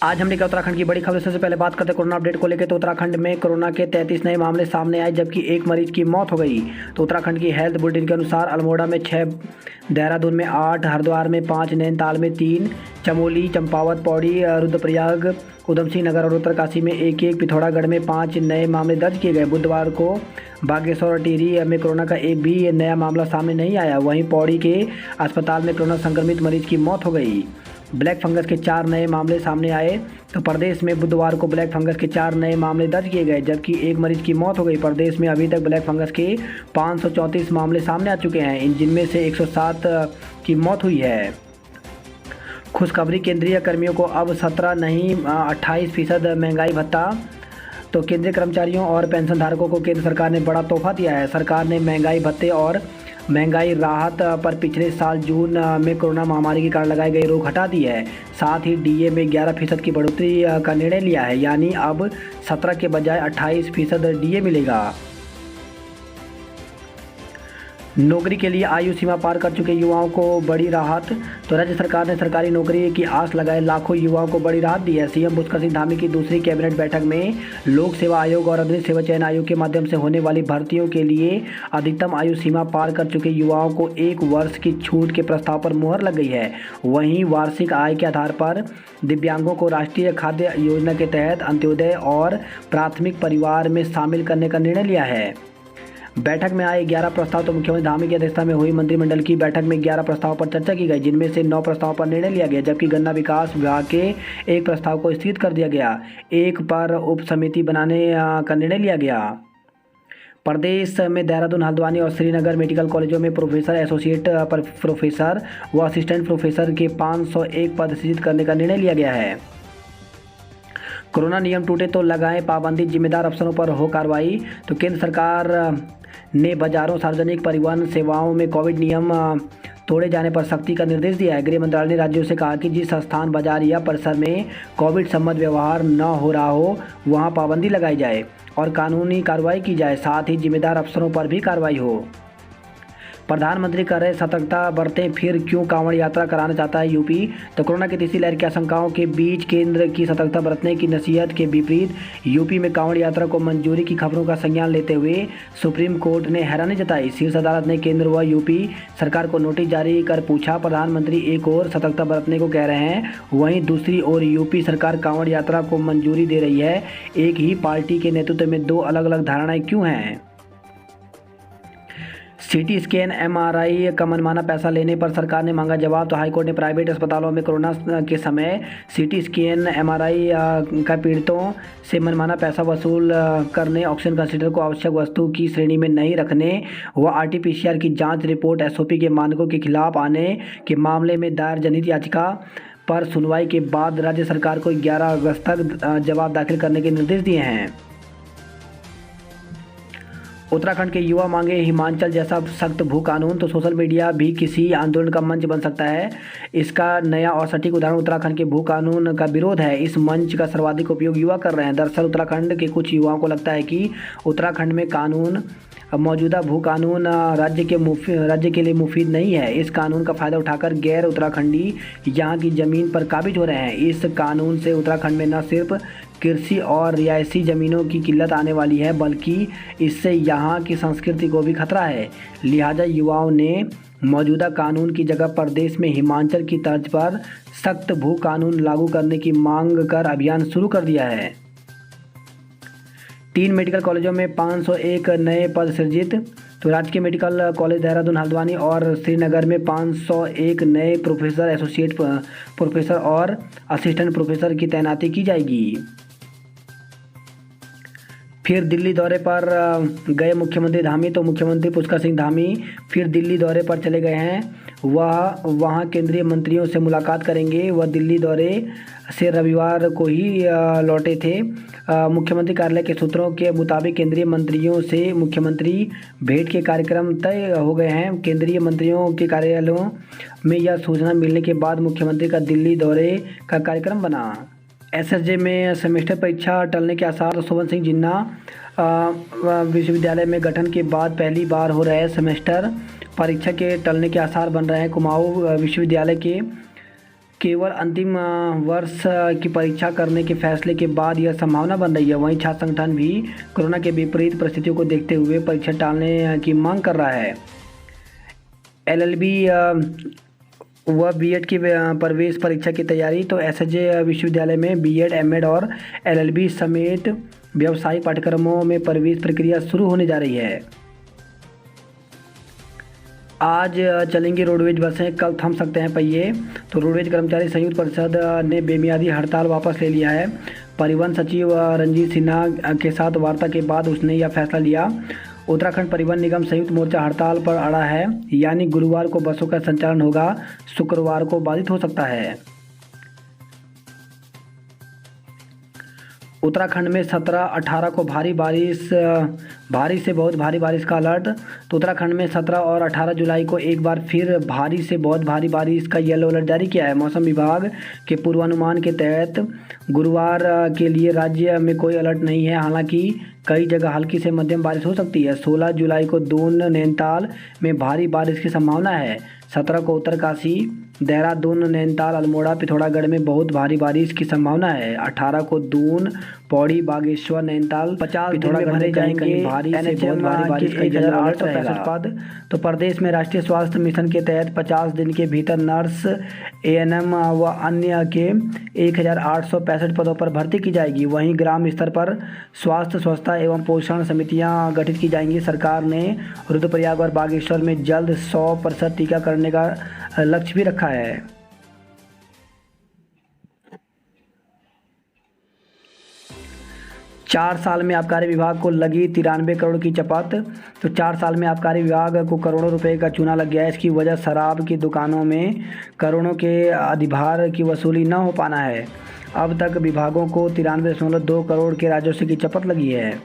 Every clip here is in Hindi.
आज हमने क्या उत्तराखंड की बड़ी खबर। सबसे पहले बात करते हैं कोरोना अपडेट को लेकर। तो उत्तराखंड में कोरोना के 33 नए मामले सामने आए, जबकि एक मरीज की मौत हो गई। तो उत्तराखंड की हेल्थ बुलेटिन के अनुसार अल्मोड़ा में 6, देहरादून में 8, हरिद्वार में 5, नैनीताल में 3, चमोली, चंपावत, पौड़ी, रुद्रप्रयाग, उधम सिंह नगर और उत्तरकाशी में 1-1, पिथौरागढ़ में 5 नए मामले दर्ज किए गए। बुधवार को बागेश्वर और टिहरी में कोरोना का एक भी नया मामला सामने नहीं आया। वहीं पौड़ी के अस्पताल में कोरोना संक्रमित मरीज की मौत हो गई। ब्लैक फंगस के 4 नए मामले सामने आए। तो प्रदेश में बुधवार को ब्लैक फंगस के 4 नए मामले दर्ज किए गए, जबकि एक मरीज की मौत हो गई। प्रदेश में अभी तक ब्लैक फंगस के 534 मामले सामने आ चुके हैं, जिनमें से 107 की मौत हुई है। खुशखबरी, केंद्रीय कर्मियों को अब 17 नहीं 28% महंगाई भत्ता। तो केंद्रीय कर्मचारियों और पेंशन धारकों को केंद्र सरकार ने बड़ा तोहफा दिया है। सरकार ने महंगाई भत्ते और महंगाई राहत पर पिछले साल जून में कोरोना महामारी के कारण लगाई गई रोक हटा दी है। साथ ही डीए में 11% की बढ़ोतरी का निर्णय लिया है, यानी अब 17 के बजाय 28% डीए मिलेगा। नौकरी के लिए आयु सीमा पार कर चुके युवाओं को बड़ी राहत। तो राज्य सरकार ने सरकारी नौकरी की आस लगाए लाखों युवाओं को बड़ी राहत दी है। सीएम पुष्कर सिंह धामी की दूसरी कैबिनेट बैठक में लोक सेवा आयोग और अधीन सेवा चयन आयोग के माध्यम से होने वाली भर्तियों के लिए अधिकतम आयु सीमा पार कर चुके युवाओं को 1 वर्ष की छूट के प्रस्ताव पर मुहर लग गई है। वहीं वार्षिक आय के आधार पर दिव्यांगों को राष्ट्रीय खाद्य योजना के तहत अंत्योदय और प्राथमिक परिवार में शामिल करने का निर्णय लिया है। बैठक में आए 11 प्रस्ताव। तो मुख्यमंत्री धामी की अध्यक्षता में हुई मंत्रिमंडल की बैठक में 11 प्रस्तावों पर चर्चा की गई, जिनमें से 9 प्रस्तावों पर निर्णय लिया गया, जबकि गन्ना विकास विभाग के एक प्रस्ताव को स्थगित कर दिया गया। एक पर उप समिति बनाने का निर्णय लिया गया। प्रदेश में देहरादून, हल्द्वानी और श्रीनगर मेडिकल कॉलेजों में प्रोफेसर, एसोसिएट प्रोफेसर व असिस्टेंट प्रोफेसर के 501 पद सृजित करने का निर्णय लिया गया है। कोरोना नियम टूटे तो लगाएं पाबंदी, जिम्मेदार अफसरों पर हो कार्रवाई। तो केंद्र सरकार ने बाजारों, सार्वजनिक परिवहन सेवाओं में कोविड नियम तोड़े जाने पर सख्ती का निर्देश दिया है। गृह मंत्रालय ने राज्यों से कहा कि जिस स्थान, बाजार या परिसर में कोविड संबंध व्यवहार न हो रहा हो, वहां पाबंदी लगाई जाए और कानूनी कार्रवाई की जाए। साथ ही जिम्मेदार अफसरों पर भी कार्रवाई हो। प्रधानमंत्री कर रहे सतर्कता बरतें, फिर क्यों कांवड़ यात्रा कराना चाहता है यूपी। तो कोरोना की तीसरी लहर की आशंकाओं के बीच केंद्र की सतर्कता बरतने की नसीहत के विपरीत यूपी में कांवड़ यात्रा को मंजूरी की खबरों का संज्ञान लेते हुए सुप्रीम कोर्ट ने हैरानी जताई। शीर्ष अदालत ने केंद्र व यूपी सरकार को नोटिस जारी कर पूछा, प्रधानमंत्री एक ओर सतर्कता बरतने को कह रहे हैं, वहीं दूसरी ओर यूपी सरकार कांवड़ यात्रा को मंजूरी दे रही है। एक ही पार्टी के नेतृत्व में 2 अलग अलग धारणाएं क्यों हैं। सीटी स्कैन, एमआरआई का मनमाना पैसा लेने पर सरकार ने मांगा जवाब। तो हाईकोर्ट ने प्राइवेट अस्पतालों में कोरोना के समय सीटी स्कैन, एमआरआई का पीड़ितों से मनमाना पैसा वसूल करने, ऑक्सीजन कंसंट्रेटर को आवश्यक वस्तु की श्रेणी में नहीं रखने व आरटीपीसीआर की जांच रिपोर्ट एसओपी के मानकों के खिलाफ आने के मामले में दायर जनहित याचिका पर सुनवाई के बाद राज्य सरकार को 11 अगस्त तक जवाब दाखिल करने के निर्देश दिए हैं। उत्तराखंड के युवा मांगे हिमाचल जैसा सख्त भू कानून। तो सोशल मीडिया भी किसी आंदोलन का मंच बन सकता है। इसका नया और सटीक उदाहरण उत्तराखंड के भू कानून का विरोध है। इस मंच का सर्वाधिक उपयोग युवा कर रहे हैं। दरअसल उत्तराखंड के कुछ युवाओं को लगता है कि उत्तराखंड में कानून मौजूदा भू कानून राज्य के लिए मुफीद नहीं है। इस कानून का फ़ायदा उठाकर गैर उत्तराखंडी यहाँ की ज़मीन पर काबिज हो रहे हैं। इस कानून से उत्तराखंड में न सिर्फ कृषि और रिहायशी ज़मीनों की किल्लत आने वाली है, बल्कि इससे यहाँ की संस्कृति को भी खतरा है। लिहाजा युवाओं ने मौजूदा कानून की जगह प्रदेश में हिमाचल की तर्ज पर सख्त भू कानून लागू करने की मांग कर अभियान शुरू कर दिया है। 3 मेडिकल कॉलेजों में 501 नए पद सृजित। तो राजकीय मेडिकल कॉलेज देहरादून, हल्द्वानी और श्रीनगर में 501 नए प्रोफेसर, एसोसिएट प्रोफेसर और असिस्टेंट प्रोफेसर की तैनाती की जाएगी। फिर दिल्ली दौरे पर गए मुख्यमंत्री धामी। तो मुख्यमंत्री पुष्कर सिंह धामी फिर दिल्ली दौरे पर चले गए हैं। वह वहां केंद्रीय मंत्रियों से मुलाकात करेंगे। वह दिल्ली दौरे से रविवार को ही लौटे थे। मुख्यमंत्री कार्यालय के सूत्रों के मुताबिक केंद्रीय मंत्रियों से मुख्यमंत्री भेंट के कार्यक्रम तय हो गए हैं। केंद्रीय मंत्रियों के कार्यालयों में यह सूचना मिलने के बाद मुख्यमंत्री का दिल्ली दौरे का कार्यक्रम बना। एसएसजे में सेमेस्टर परीक्षा टलने के आसार। सुमन सिंह जिन्ना विश्वविद्यालय में गठन के बाद पहली बार हो रहे सेमेस्टर परीक्षा के टलने के आसार बन रहे हैं। कुमाऊं विश्वविद्यालय के केवल अंतिम वर्ष की परीक्षा करने के फैसले के बाद यह संभावना बन रही है। वहीं छात्र संगठन भी कोरोना के विपरीत परिस्थितियों को देखते हुए परीक्षा टालने की मांग कर रहा है। एलएलबी व बीएड की प्रवेश परीक्षा की तैयारी। तो एसएजे विश्वविद्यालय में बीएड, एमएड और एलएलबी समेत व्यावसायिक पाठ्यक्रमों में प्रवेश प्रक्रिया शुरू होने जा रही है। आज चलेंगी रोडवेज बसें, कल थम सकते हैं पहिए। तो रोडवेज कर्मचारी संयुक्त परिषद ने बेमियादी हड़ताल वापस ले लिया है। परिवहन सचिव रंजीत सिन्हा के साथ वार्ता के बाद उसने यह फैसला लिया। उत्तराखंड परिवहन निगम संयुक्त मोर्चा हड़ताल पर अड़ा है, यानी गुरुवार को बसों का संचालन होगा, शुक्रवार को बाधित हो सकता है। उत्तराखंड में 17-18 को भारी से बहुत भारी बारिश का अलर्ट। तो उत्तराखंड में 17 और 18 जुलाई को एक बार फिर भारी से बहुत भारी बारिश का येलो अलर्ट जारी किया है। मौसम विभाग के पूर्वानुमान के तहत गुरुवार के लिए राज्य में कोई अलर्ट नहीं है, हालांकि कई जगह हल्की से मध्यम बारिश हो सकती है। 16 जुलाई को दून, नैनीताल में भारी बारिश की संभावना है। 17 को उत्तरकाशी, देहरादून, नैनीताल, अल्मोड़ा, पिथौरागढ़ में बहुत भारी बारिश की संभावना है। 18 को दून, पौड़ी, बागेश्वर, नैनीताल, 50 पिथौरागढ़ भरे जाएंगे। भारी से बहुत भारी बारिश का 1865 पद। तो प्रदेश में राष्ट्रीय स्वास्थ्य मिशन के तहत 50 दिन के भीतर नर्स, एएनएम व अन्य के 1865 पदों पर भर्ती की जाएगी। वहीं ग्राम स्तर पर स्वास्थ्य, स्वच्छता एवं पोषण समितियां गठित की जाएंगी। सरकार ने रुद्रप्रयाग और बागेश्वर में जल्द 100% टीका करने का लक्ष्य भी रखा है। चार साल में आबकारी विभाग को लगी 93 करोड़ की चपत। तो 4 साल में आबकारी विभाग को करोड़ों रुपए का चूना लग गया है। इसकी वजह शराब की दुकानों में करोड़ों के अधिभार की वसूली न हो पाना है। अब तक विभागों को 93.2 करोड़ के राजस्व की चपत लगी है।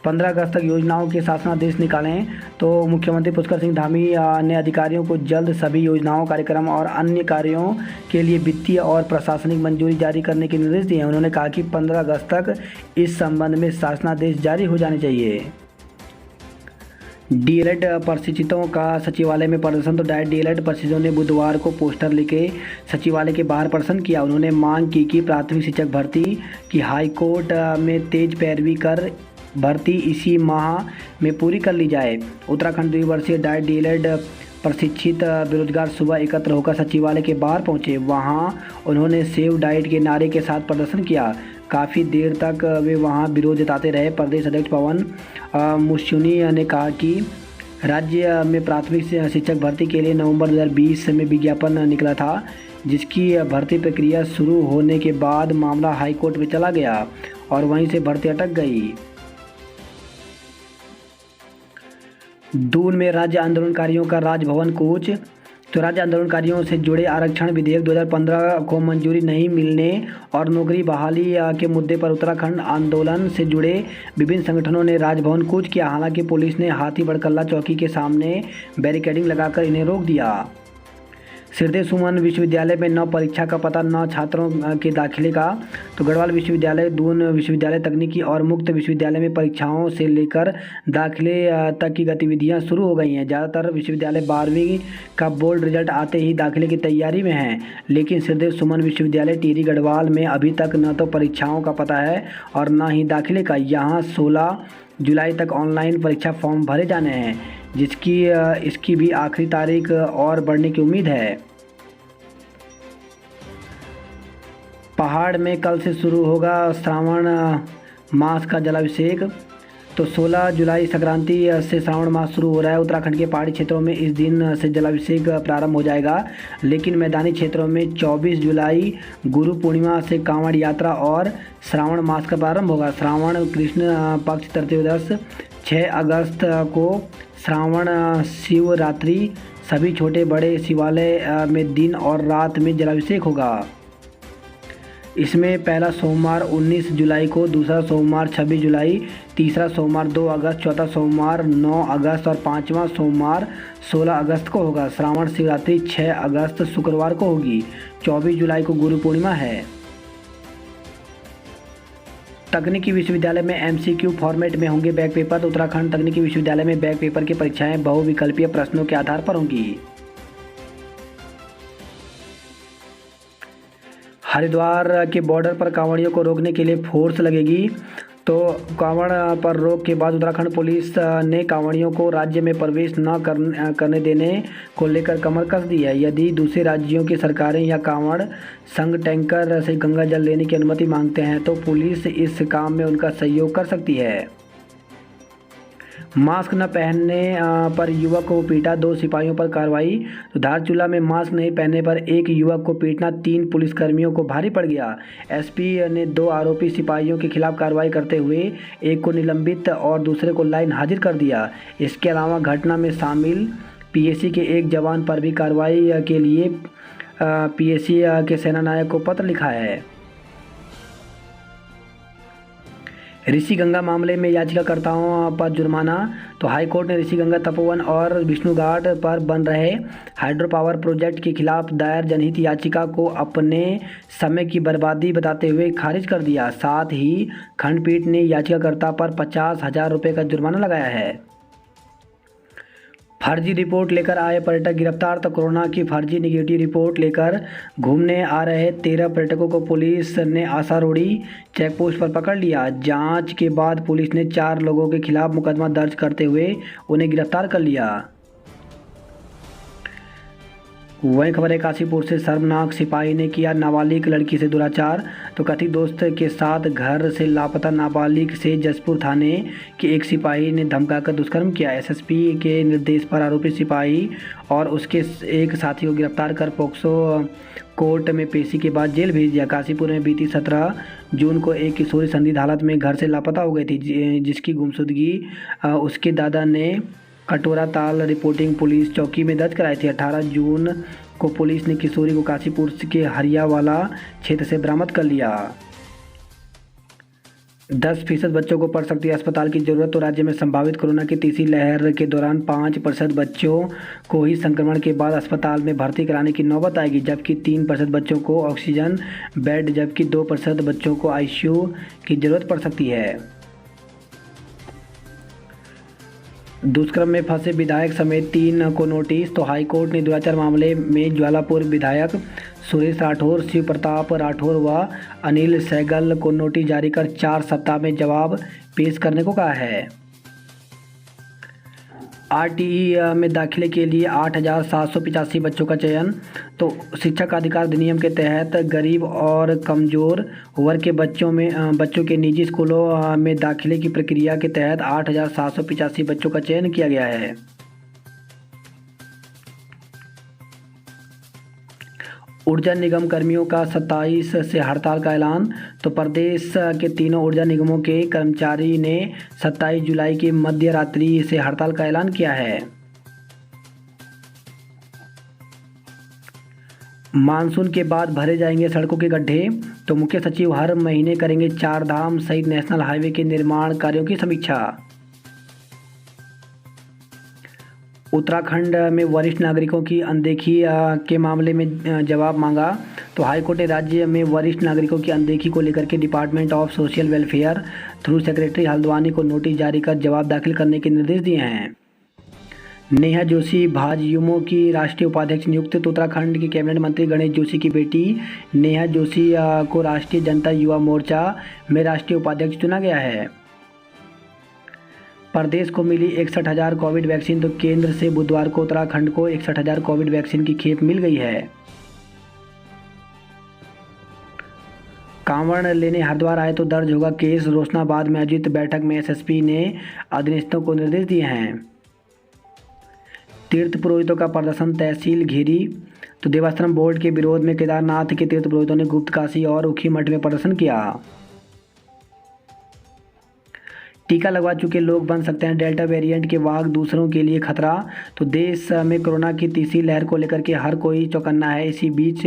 15 अगस्त तक योजनाओं के शासनादेश निकालें। तो मुख्यमंत्री पुष्कर सिंह धामी ने अधिकारियों को जल्द सभी योजनाओं, कार्यक्रम और अन्य कार्यों के लिए वित्तीय और प्रशासनिक मंजूरी जारी करने के निर्देश दिए हैं। उन्होंने कहा कि 15 अगस्त तक इस संबंध में शासनादेश जारी हो जाने चाहिए। डीएलएड प्रशिक्षितों का सचिवालय में प्रदर्शन। तो डीएलएड प्रशिक्षितों ने बुधवार को पोस्टर लेके सचिवालय के बाहर प्रदर्शन किया। उन्होंने मांग की कि प्राथमिक शिक्षक भर्ती की हाईकोर्ट में तेज पैरवी कर भर्ती इसी माह में पूरी कर ली जाए। उत्तराखंड द्विवर्षीय डाइट डीएलएड प्रशिक्षित बेरोजगार सुबह एकत्र होकर सचिवालय के बाहर पहुंचे। वहां उन्होंने सेव डाइट के नारे के साथ प्रदर्शन किया। काफ़ी देर तक वे वहां विरोध जताते रहे। प्रदेश अध्यक्ष पवन मुश्यूनी ने कहा कि राज्य में प्राथमिक शिक्षक भर्ती के लिए नवंबर 2020 में विज्ञापन निकला था, जिसकी भर्ती प्रक्रिया शुरू होने के बाद मामला हाईकोर्ट में चला गया और वहीं से भर्ती अटक गई। दून में राज्य आंदोलनकारियों का राजभवन कूच। तो राज्य आंदोलनकारियों से जुड़े आरक्षण विधेयक 2015 को मंजूरी नहीं मिलने और नौकरी बहाली के मुद्दे पर उत्तराखंड आंदोलन से जुड़े विभिन्न संगठनों ने राजभवन कूच किया। हालांकि पुलिस ने हाथी बड़कल्ला चौकी के सामने बैरिकेडिंग लगाकर इन्हें रोक दिया। सिरदे सुमन विश्वविद्यालय में न परीक्षा का पता, न छात्रों के दाखिले का। तो गढ़वाल विश्वविद्यालय, दून विश्वविद्यालय, तकनीकी और मुक्त विश्वविद्यालय में परीक्षाओं से लेकर दाखिले तक की गतिविधियां शुरू हो गई हैं। ज़्यादातर विश्वविद्यालय 12वीं का बोर्ड रिजल्ट आते ही दाखिले की तैयारी में हैं, लेकिन सिरदे सुमन विश्वविद्यालय टिहरी गढ़वाल में अभी तक न तो परीक्षाओं का पता है और न ही दाखिले का। यहाँ 16 जुलाई तक ऑनलाइन परीक्षा फॉर्म भरे जाने हैं, इसकी भी आखिरी तारीख और बढ़ने की उम्मीद है। पहाड़ में कल से शुरू होगा श्रावण मास का जलाभिषेक। तो 16 जुलाई संक्रांति से श्रावण मास शुरू हो रहा है। उत्तराखंड के पहाड़ी क्षेत्रों में इस दिन से जलाभिषेक प्रारंभ हो जाएगा, लेकिन मैदानी क्षेत्रों में 24 जुलाई गुरु पूर्णिमा से कांवड़ यात्रा और श्रावण मास का प्रारंभ होगा। श्रावण कृष्ण पक्ष त्रयोदश 6 अगस्त को श्रावण शिवरात्रि। सभी छोटे बड़े शिवालय में दिन और रात में जलाभिषेक होगा। इसमें पहला सोमवार 19 जुलाई को, दूसरा सोमवार 26 जुलाई, तीसरा सोमवार 2 अगस्त, चौथा सोमवार 9 अगस्त और पांचवा सोमवार 16 अगस्त को होगा। श्रावण शिवरात्रि 6 अगस्त शुक्रवार को होगी। 24 जुलाई को गुरु पूर्णिमा है। तकनीकी विश्वविद्यालय में एमसीक्यू फॉर्मेट में होंगे बैक पेपर। उत्तराखंड तकनीकी विश्वविद्यालय में बैक पेपर की परीक्षाएं बहुविकल्पीय प्रश्नों के आधार पर होंगी। हरिद्वार के बॉर्डर पर कांवड़ियों को रोकने के लिए फोर्स लगेगी। तो कांवड़ पर रोक के बाद उत्तराखंड पुलिस ने कांवड़ियों को राज्य में प्रवेश न करने देने को लेकर कमर कस दी है। यदि दूसरे राज्यों की सरकारें या कांवड़ संघ टैंकर से गंगा जल लेने की अनुमति मांगते हैं तो पुलिस इस काम में उनका सहयोग कर सकती है। मास्क न पहनने पर युवक को पीटा, 2 सिपाहियों पर कार्रवाई। तो धारचूला में मास्क नहीं पहनने पर एक युवक को पीटना 3 पुलिसकर्मियों को भारी पड़ गया। एसपी ने 2 आरोपी सिपाहियों के खिलाफ कार्रवाई करते हुए एक को निलंबित और दूसरे को लाइन हाजिर कर दिया। इसके अलावा घटना में शामिल पीएसी के एक जवान पर भी कार्रवाई के लिए पीएसी के सेनानायक को पत्र लिखा है। ऋषिगंगा मामले में याचिकाकर्ताओं पर जुर्माना। तो हाईकोर्ट ने ऋषिगंगा तपोवन और विष्णुघाट पर बन रहे हाइड्रो पावर प्रोजेक्ट के खिलाफ दायर जनहित याचिका को अपने समय की बर्बादी बताते हुए खारिज कर दिया। साथ ही खंडपीठ ने याचिकाकर्ता पर 50,000 रुपये का जुर्माना लगाया है। फर्जी रिपोर्ट लेकर आए पर्यटक गिरफ्तार। तो कोरोना की फर्जी निगेटिव रिपोर्ट लेकर घूमने आ रहे 13 पर्यटकों को पुलिस ने आसारोड़ी चेकपोस्ट पर पकड़ लिया। जांच के बाद पुलिस ने 4 लोगों के खिलाफ मुकदमा दर्ज करते हुए उन्हें गिरफ्तार कर लिया। वही खबर है काशीपुर से शर्मनाक सिपाही ने किया नाबालिग लड़की से दुराचार। तो कथित दोस्त के साथ घर से लापता नाबालिग से जसपुर थाने के एक सिपाही ने धमकाकर दुष्कर्म किया। एसएसपी के निर्देश पर आरोपी सिपाही और उसके एक साथी को गिरफ्तार कर पोक्सो कोर्ट में पेशी के बाद जेल भेज दिया। काशीपुर में बीती 17 जून को एक किशोरी संदिग्ध हालत में घर से लापता हो गई थी, जिसकी गुमशुदगी उसके दादा ने कटोरा ताल रिपोर्टिंग पुलिस चौकी में दर्ज कराई थी। 18 जून को पुलिस ने किशोरी को काशीपुर के हरियावाला क्षेत्र से बरामद कर लिया। 10% बच्चों को पड़ सकती है अस्पताल की जरूरत। तो राज्य में संभावित कोरोना की तीसरी लहर के दौरान 5% बच्चों को ही संक्रमण के बाद अस्पताल में भर्ती कराने की नौबत आएगी, जबकि 3% बच्चों को ऑक्सीजन बेड, जबकि 2% बच्चों को आईसीयू की जरूरत पड़ सकती है। दुष्कर्म में फंसे विधायक समेत 3 को नोटिस। तो हाईकोर्ट ने दुराचार मामले में ज्वालापुर विधायक सुरेश राठौर, शिव प्रताप राठौर व अनिल सहगल को नोटिस जारी कर 4 सप्ताह में जवाब पेश करने को कहा है। आरटीई में दाखिले के लिए 8,785 बच्चों का चयन। तो शिक्षा का अधिकार अधिनियम के तहत गरीब और कमज़ोर वर्ग के बच्चों के निजी स्कूलों में दाखिले की प्रक्रिया के तहत 8,785 बच्चों का चयन किया गया है। ऊर्जा निगम कर्मियों का 27 से हड़ताल का ऐलान। तो प्रदेश के तीनों ऊर्जा निगमों के कर्मचारी ने 27 जुलाई की मध्य रात्रि से हड़ताल का ऐलान किया है। मानसून के बाद भरे जाएंगे सड़कों के गड्ढे। तो मुख्य सचिव हर महीने करेंगे 4 धाम सहित नेशनल हाईवे के निर्माण कार्यों की समीक्षा। उत्तराखंड में वरिष्ठ नागरिकों की अनदेखी के मामले में जवाब मांगा। तो हाईकोर्ट ने राज्य में वरिष्ठ नागरिकों की अनदेखी को लेकर के department of social welfare through secretary Haldwani को नोटिस जारी कर जवाब दाखिल करने के निर्देश दिए हैं। नेहा जोशी भाजयुमो की राष्ट्रीय उपाध्यक्ष नियुक्त। तो उत्तराखंड के कैबिनेट मंत्री गणेश जोशी की बेटी नेहा जोशी को राष्ट्रीय जनता युवा मोर्चा में राष्ट्रीय उपाध्यक्ष चुना गया है। प्रदेश को मिली 61,000 कोविड वैक्सीन। तो केंद्र से बुधवार को उत्तराखंड को 61,000 कोविड वैक्सीन की खेप मिल गई है। कांवड़ लेने हरिद्वार आए तो दर्ज होगा केस। रोशनाबाद में आयोजित बैठक में एसएसपी ने अधीनस्थों को निर्देश दिए हैं। तीर्थ पुरोहितों का प्रदर्शन, तहसील घेरी। तो देवाश्रम बोर्ड के विरोध में केदारनाथ के तीर्थ पुरोहितों ने गुप्त काशी और उखी मठ में प्रदर्शन किया। टीका लगवा चुके लोग बन सकते हैं डेल्टा वेरिएंट के वाहक, दूसरों के लिए खतरा। तो देश में कोरोना की तीसरी लहर को लेकर के हर कोई चौकन्ना है। इसी बीच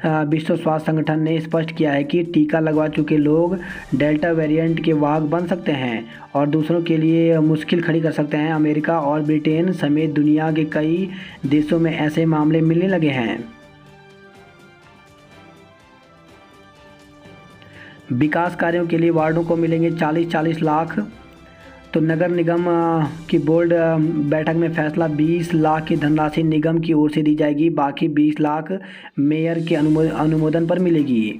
विश्व स्वास्थ्य संगठन ने स्पष्ट किया है कि टीका लगवा चुके लोग डेल्टा वेरिएंट के वाहक बन सकते हैं और दूसरों के लिए मुश्किल खड़ी कर सकते हैं। अमेरिका और ब्रिटेन समेत दुनिया के कई देशों में ऐसे मामले मिलने लगे हैं। विकास कार्यों के लिए वार्डों को मिलेंगे 40-40 लाख। तो नगर निगम की बोर्ड बैठक में फैसला, 20 लाख की धनराशि निगम की ओर से दी जाएगी, बाकी 20 लाख मेयर के अनुमोदन पर मिलेगी।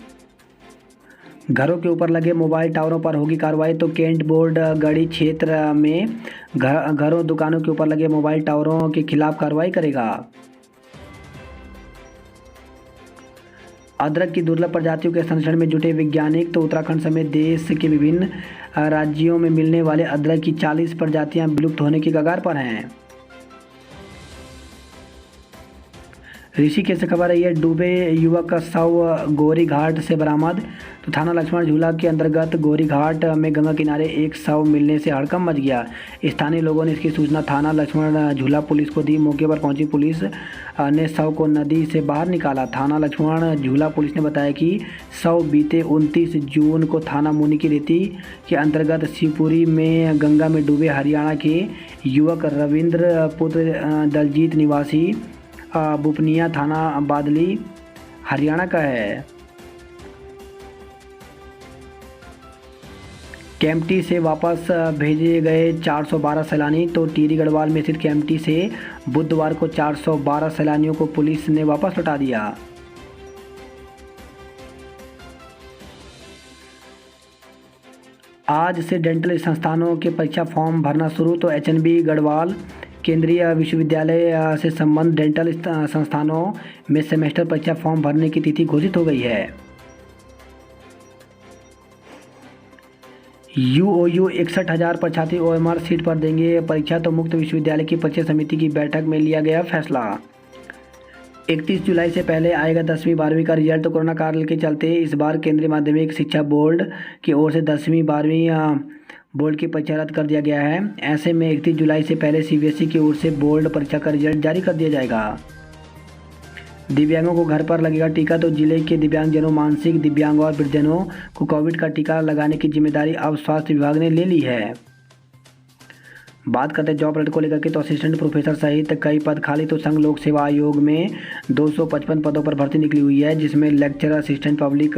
घरों के ऊपर लगे मोबाइल टावरों पर होगी कार्रवाई। तो केंट बोर्ड गढ़ी क्षेत्र में घरों दुकानों के ऊपर लगे मोबाइल टावरों के खिलाफ कार्रवाई करेगा। अदरक की दुर्लभ प्रजातियों के संरक्षण में जुटे वैज्ञानिक। तो उत्तराखंड समेत देश के विभिन्न राज्यों में मिलने वाले अदरक की 40 प्रजातियां विलुप्त होने की कगार पर हैं। ऋषिकेश से खबर है, डूबे युवक का शव गोरी घाट से बरामद। तो थाना लक्ष्मण झूला के अंतर्गत गोरी घाट में गंगा किनारे एक शव मिलने से हड़कंप मच गया। स्थानीय लोगों ने इसकी सूचना थाना लक्ष्मण झूला पुलिस को दी। मौके पर पहुंची पुलिस ने शव को नदी से बाहर निकाला। थाना लक्ष्मण झूला पुलिस ने बताया कि शव बीते 29 जून को थाना मुनिकीरेती के अंतर्गत शिवपुरी में गंगा में डूबे हरियाणा के युवक रविंद्र पुत्र दलजीत निवासी बुपनिया थाना बादली हरियाणा का है। केम्प्टी से वापस भेजे गए 412 सैलानी। तो टिहरी गढ़वाल में स्थित केम्प्टी से बुधवार को 412 सैलानियों को पुलिस ने वापस लौटा दिया। आज से डेंटल संस्थानों के परीक्षा फॉर्म भरना शुरू। तो एचएनबी गढ़वाल केंद्रीय विश्वविद्यालय से संबंध डेंटल संस्थानों में सेमेस्टर परीक्षा फॉर्म भरने की तिथि घोषित हो गई है। यूओयू 61,000 परीक्षार्थी ओएमआर सीट पर देंगे परीक्षा। तो मुक्त विश्वविद्यालय की परीक्षा समिति की बैठक में लिया गया फैसला। 31 जुलाई से पहले आएगा 10वीं 12वीं का रिजल्ट। तो कोरोना काल के चलते इस बार केंद्रीय माध्यमिक शिक्षा बोर्ड की ओर से 10वीं 12वीं बोर्ड की परीक्षा रद्द कर दिया गया है। ऐसे में 31 जुलाई से पहले सीबीएसई की ओर से बोर्ड परीक्षा का रिजल्ट जारी कर दिया जाएगा। दिव्यांगों को घर पर लगेगा टीका। तो जिले के दिव्यांगजनों, मानसिक दिव्यांगों और वृद्धजनों को कोविड का टीका लगाने की जिम्मेदारी अब स्वास्थ्य विभाग ने ले ली है। बात करते हैं जॉब अलर्ट को लेकर के। तो असिस्टेंट प्रोफेसर सहित कई पद खाली। तो संघ लोक सेवा आयोग में 255 पदों पर भर्ती निकली हुई है, जिसमें lecturer, assistant public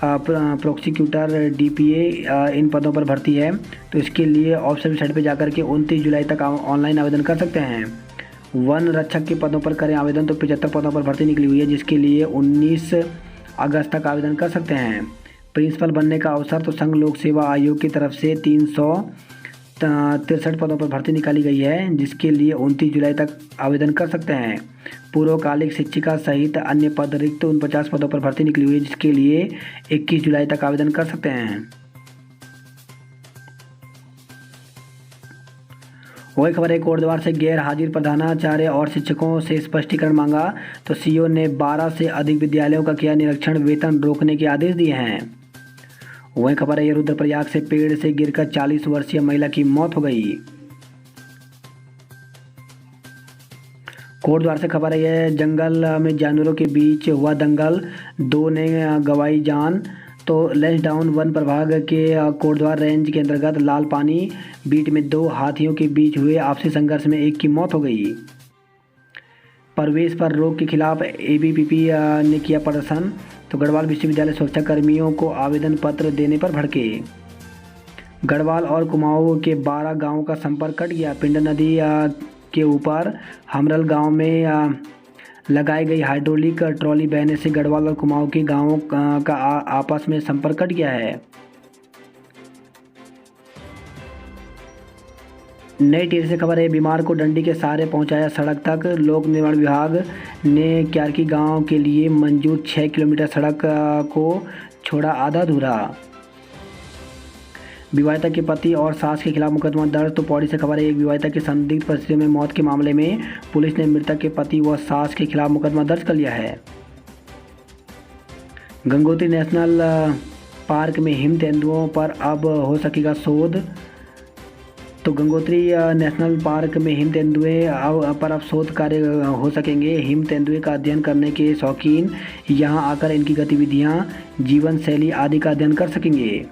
prosecutor, DPA इन पदों पर भर्ती है। तो इसके लिए ऑफिशियल वेबसाइट पर जाकर के 29 जुलाई तक ऑनलाइन आवेदन कर सकते हैं। वन रक्षक के पदों पर करें आवेदन। तो 75 पदों पर भर्ती निकली हुई है, जिसके लिए 19 अगस्त तक आवेदन कर सकते हैं। प्रिंसिपल बनने का अवसर। तो संघ लोक सेवा आयोग की तरफ से 363 पदों पर भर्ती निकाली गई है, जिसके लिए 29 जुलाई तक आवेदन कर सकते हैं। पूर्वकालिक शिक्षिका सहित अन्य पद रिक्त 49 पदों पर भर्ती निकली हुई है, जिसके लिए 21 जुलाई तक आवेदन कर सकते हैं। वही खबर है, कोटद्वार से गैर हाजिर प्रधानाचार्य और शिक्षकों से स्पष्टीकरण मांगा। तो सीओ ने 12 से अधिक विद्यालयों का किया निरीक्षण, वेतन रोकने के आदेश दिए हैं। वही खबर है, रुद्रप्रयाग से पेड़ से गिरकर 40 वर्षीय महिला की मौत हो गई। कोटद्वार से खबर है, जंगल में जानवरों के बीच हुआ दंगल, 2 ने गंवाई जान। तो लैंसडाउन वन प्रभाग के कोटद्वार रेंज के अंतर्गत लाल पानी बीट में 2 हाथियों के बीच हुए आपसी संघर्ष में एक की मौत हो गई। प्रवेश पर रोक के खिलाफ एबीवीपी ने किया प्रदर्शन। तो गढ़वाल विश्वविद्यालय सुरक्षा कर्मियों को आवेदन पत्र देने पर भड़के। गढ़वाल और कुमाऊं के 12 गांवों का संपर्क कट गया। पिंड नदी के ऊपर हमरल गांव में लगाई गई हाइड्रोलिक ट्रॉली बहने से गढ़वाल और कुमाऊं के गांवों का आपस में संपर्क कट गया है। नई टिहरी से खबर है, बीमार को डंडी के सहारे पहुंचाया सड़क तक। लोक निर्माण विभाग ने क्यारकी गांव के लिए मंजूर 6 किलोमीटर सड़क को छोड़ा आधा अधूरा। विवाहिता के पति और सास के खिलाफ मुकदमा दर्ज। तो पौड़ी से खबर है, एक विवाहिता की संदिग्ध परिस्थितियों में मौत के मामले में पुलिस ने मृतक के पति व सास के खिलाफ मुकदमा दर्ज कर लिया है। गंगोत्री नेशनल पार्क में हिम तेंदुओं पर अब हो सकेगा शोध। तो गंगोत्री नेशनल पार्क में हिम तेंदुए पर अब शोध कार्य हो सकेंगे। हिम तेंदुए का अध्ययन करने के शौकीन यहां आकर इनकी गतिविधियां, जीवन शैली आदि का अध्ययन कर सकेंगे।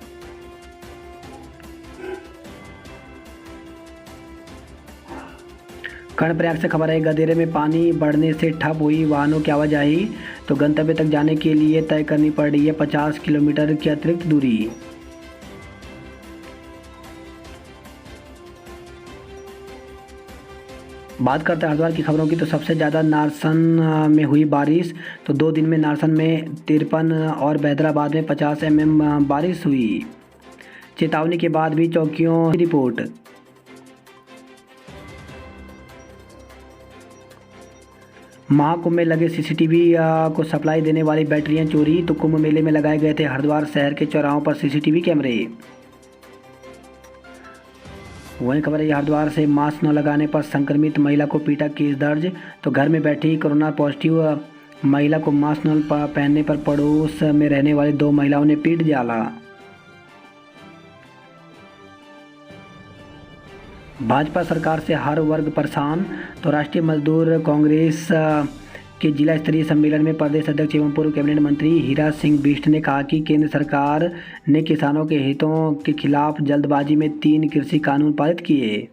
कर्णप्रयाग से खबर है, गदेरे में पानी बढ़ने से ठप हुई वाहनों की आवाजाही। तो गंतव्य तक जाने के लिए तय करनी पड़ रही है 50 किलोमीटर की अतिरिक्त दूरी। बात करते हैं हरिद्वार की खबरों की, तो सबसे ज़्यादा नारसन में हुई बारिश। तो 2 दिन में नारसन में 53 और बैदराबाद में 50 mm बारिश हुई। चेतावनी के बाद भी चौकियों की रिपोर्ट। महाकुंभ में लगे सीसीटीवी को सप्लाई देने वाली बैटरियां चोरी। तो कुंभ मेले में लगाए गए थे हरिद्वार शहर के चौराहों पर सीसीटीवी कैमरे। वहीं खबर है हरिद्वार से मास्क न लगाने पर संक्रमित महिला को पीटा, केस दर्ज। तो घर में बैठी कोरोना पॉजिटिव महिला को मास्क न पहनने पर पड़ोस में रहने वाली 2 महिलाओं ने पीट डाला। भाजपा सरकार से हर वर्ग परेशान। तो राष्ट्रीय मजदूर कांग्रेस के जिला स्तरीय सम्मेलन में प्रदेश अध्यक्ष एवं पूर्व कैबिनेट मंत्री हीरा सिंह बिष्ट ने कहा कि केंद्र सरकार ने किसानों के हितों के खिलाफ जल्दबाजी में 3 कृषि कानून पारित किए।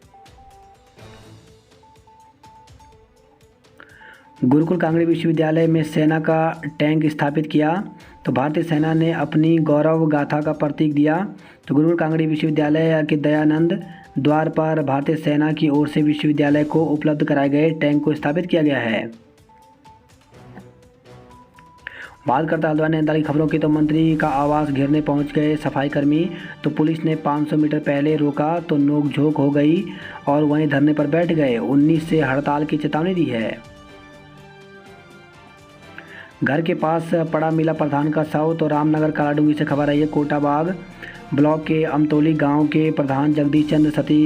गुरुकुल कांगड़ी विश्वविद्यालय में सेना का टैंक स्थापित किया। तो भारतीय सेना ने अपनी गौरव गाथा का प्रतीक दिया। तो गुरुकुल कांगड़ी विश्वविद्यालय के दयानंद द्वार पर भारतीय सेना की ओर से विश्वविद्यालय को उपलब्ध कराए गए टैंक को स्थापित किया गया है। बात करता हल्द्वानी नैनीताल की खबरों की, तो मंत्री का आवास घेरने पहुंच गए सफाई कर्मी। तो पुलिस ने 500 मीटर पहले रोका तो नोकझोंक हो गई और वहीं धरने पर बैठ गए। 19 से हड़ताल की चेतावनी दी है। घर के पास पड़ा मिला प्रधान का शव। तो रामनगर कालाडूंगी से खबर आई है। कोटाबाग ब्लॉक के अमतोली गांव के प्रधान जगदीश चंद्र सती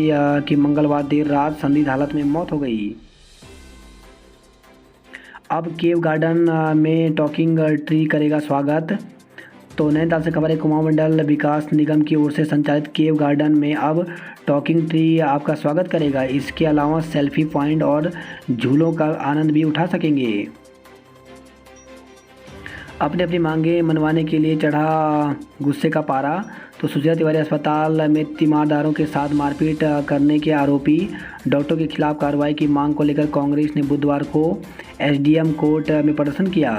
की मंगलवार देर रात संदिग्ध हालत में मौत हो गई। अब केव गार्डन में टॉकिंग ट्री करेगा स्वागत। तो नैनीताल से खबर है। कुमाऊं मंडल विकास निगम की ओर से संचालित केव गार्डन में अब टॉकिंग ट्री आपका स्वागत करेगा। इसके अलावा सेल्फी पॉइंट और झूलों का आनंद भी उठा सकेंगे। अपनी अपनी मांगे मनवाने के लिए चढ़ा गुस्से का पारा। तो सुशीला तिवारी अस्पताल में तीमारदारों के साथ मारपीट करने के आरोपी डॉक्टर के खिलाफ कार्रवाई की मांग को लेकर कांग्रेस ने बुधवार को एसडीएम कोर्ट में प्रदर्शन किया।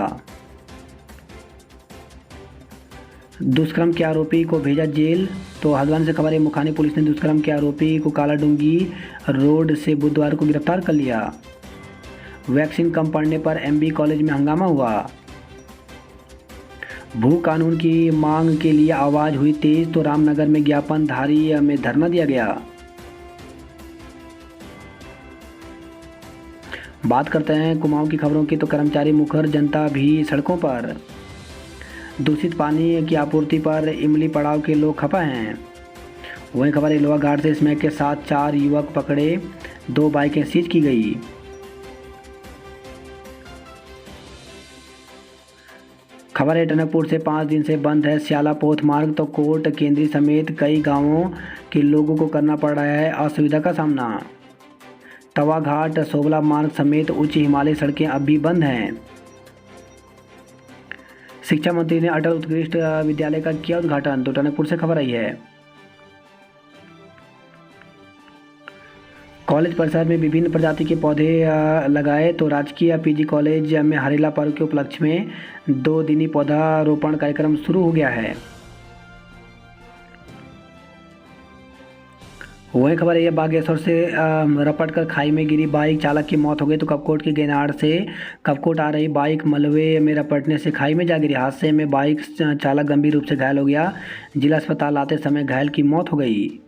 दुष्कर्म के आरोपी को भेजा जेल। तो हल्द्वानी से खबर है। मुखानी पुलिस ने दुष्कर्म के आरोपी को कालाडूंगी रोड से बुधवार को गिरफ्तार कर लिया। वैक्सीन कम पड़ने पर एमबी कॉलेज में हंगामा हुआ। भू कानून की मांग के लिए आवाज हुई तेज। तो रामनगर में ज्ञापन धारी में धरना दिया गया। बात करते हैं कुमाऊं की खबरों की, तो कर्मचारी मुखर, जनता भी सड़कों पर। दूषित पानी की आपूर्ति पर इमली पड़ाव के लोग खफा हैं। वहीं खबर है लोहा घाट से स्मैक के साथ 4 युवक पकड़े, 2 बाइकें सीज की गई। खबर है टनकपुर से 5 दिन से बंद है स्याला पोथ मार्ग। तो कोट केंद्री समेत कई गांवों के लोगों को करना पड़ रहा है असुविधा का सामना। तवा घाट सोबला मार्ग समेत उच्च हिमालय सड़कें अब भी बंद हैं। शिक्षा मंत्री ने अटल उत्कृष्ट विद्यालय का किया उद्घाटन। तो टनकपुर से खबर आई है। कॉलेज परिसर में विभिन्न प्रजाति के पौधे लगाए। तो राजकीय पीजी कॉलेज में हरेला पर्व के उपलक्ष्य में 2 दिनी पौधारोपण कार्यक्रम शुरू हो गया है। वही खबर है बागेश्वर से रपट कर खाई में गिरी बाइक, चालक की मौत हो गई। तो कपकोट की गेनाड़ से कपकोट आ रही बाइक मलबे में रपटने से खाई में जा गिरी। हादसे में बाइक चालक गंभीर रूप से घायल हो गया। जिला अस्पताल आते समय घायल की मौत हो गई।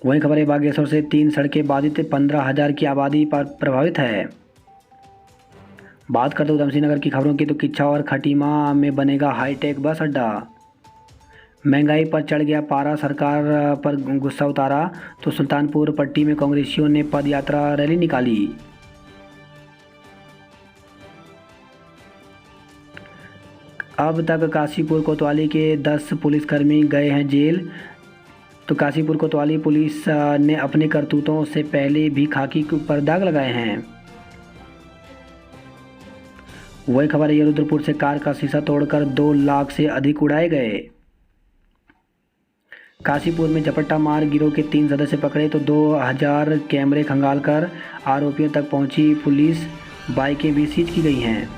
वहीं खबर है बागेश्वर से 3 सड़कें बाधित, 15,000 की आबादी पर प्रभावित है। बात करते उधमसिंह नगर की खबरों की, तो किच्छा और खटीमा में बनेगा हाईटेक बस अड्डा। महंगाई पर चढ़ गया पारा, सरकार पर गुस्सा उतारा। तो सुल्तानपुर पट्टी में कांग्रेसियों ने पद यात्रा रैली निकाली। अब तक काशीपुर कोतवाली के 10 पुलिसकर्मी गए हैं जेल। तो काशीपुर कोतवाली पुलिस ने अपने करतूतों से पहले भी खाकी पर दाग लगाए हैं। वही खबर है रुद्रपुर से कार का शीशा तोड़कर 2 लाख से अधिक उड़ाए गए। काशीपुर में झपट्टा मार गिरोह के 3 सदस्य पकड़े। तो 2000 कैमरे खंगाल कर आरोपियों तक पहुंची पुलिस, बाइकें भी सीज की गई हैं।